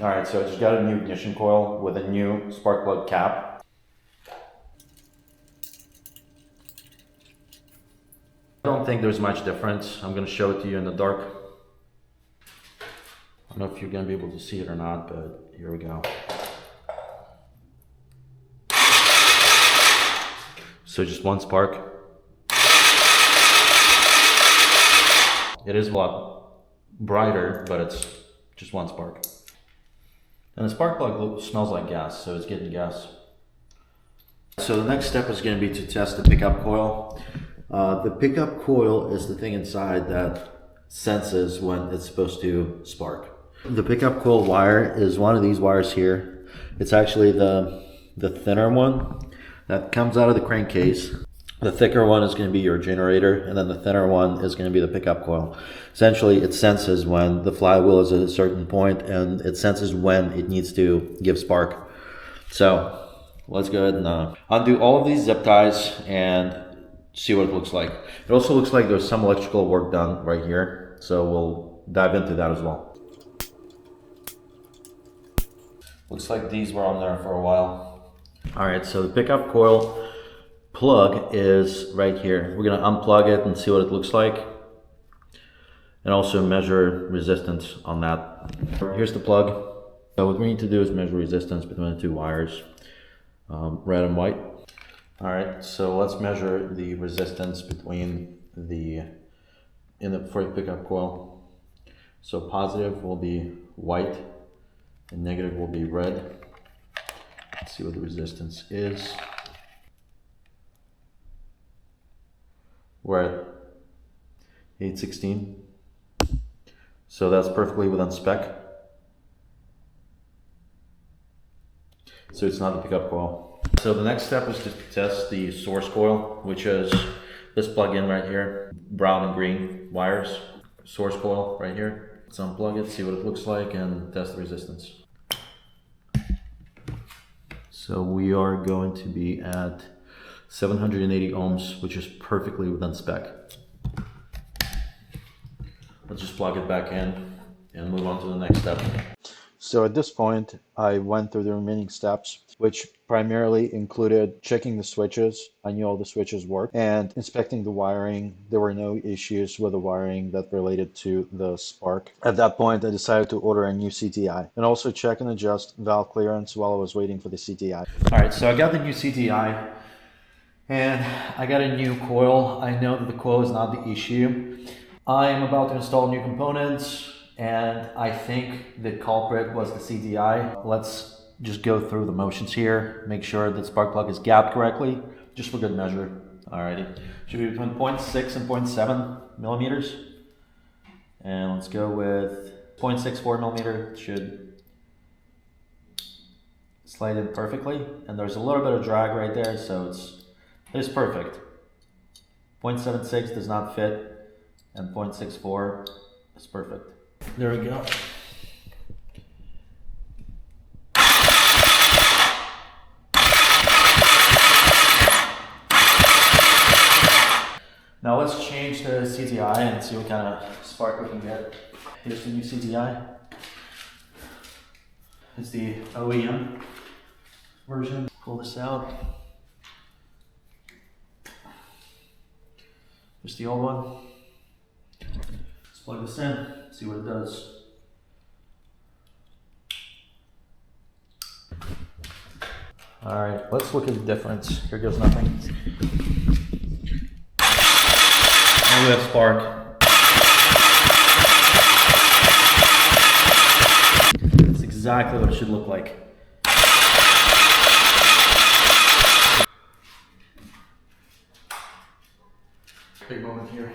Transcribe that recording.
All right, so I just got a new ignition coil with a new spark plug cap. I don't think there's much difference. I'm gonna show it to you in the dark. I don't know if you're gonna be able to see it or not, but here we go. So just one spark. It is a lot brighter, but it's just one spark. And the spark plug smells like gas, so it's getting gas. So the next step is going to be to test the pickup coil. The pickup coil is the thing inside that senses when it's supposed to spark. The pickup coil wire is one of these wires here. It's actually the thinner one that comes out of the crankcase. The thicker one is going to be your generator, and then the thinner one is going to be the pickup coil. Essentially, it senses when the flywheel is at a certain point, and it senses when it needs to give spark. So let's go ahead and undo all of these zip ties and see what it looks like. It also looks like there's some electrical work done right here, so we'll dive into that as well. Looks like these were on there for a while. All right, so the pickup coil plug is right here. We're going to unplug it and see what it looks like, and also measure resistance on that. Here's the plug. So what we need to do is measure resistance between the two wires, red and white. All right, so let's measure the resistance between for the pickup coil. So positive will be white and negative will be red. Let's see what the resistance is. We're at 816. So that's perfectly within spec. So it's not the pickup coil. So the next step is to test the source coil, which is this plug-in right here, brown and green wires. Source coil right here. Let's unplug it, see what it looks like, and test the resistance. So we are going to be at 780 ohms, which is perfectly within spec. Let's just plug it back in and move on to the next step. So at this point, I went through the remaining steps, which primarily included checking the switches. I knew all the switches worked, and inspecting the wiring. There were no issues with the wiring that related to the spark. At that point, I decided to order a new CTI and also check and adjust valve clearance while I was waiting for the CTI. All right, so I got the new CTI and I got a new coil. I know that the coil is not the issue. I am about to install new components, and I think the culprit was the CTI. Let's just go through the motions here, make sure that spark plug is gapped correctly, just for good measure. Alrighty, should be between 0.6 and 0.7 millimeters. And let's go with 0.64 millimeter, should slide in perfectly. And there's a little bit of drag right there, so it's perfect. 0.76 does not fit, and 0.64 is perfect. There we go. Now let's change the CTI and see what kind of spark we can get. Here's the new CTI. It's the OEM version. Pull this out. Here's the old one. Let's plug this in, see what it does. All right, let's look at the difference. Here goes nothing. Now we have spark. That's exactly what it should look like. Big moment here.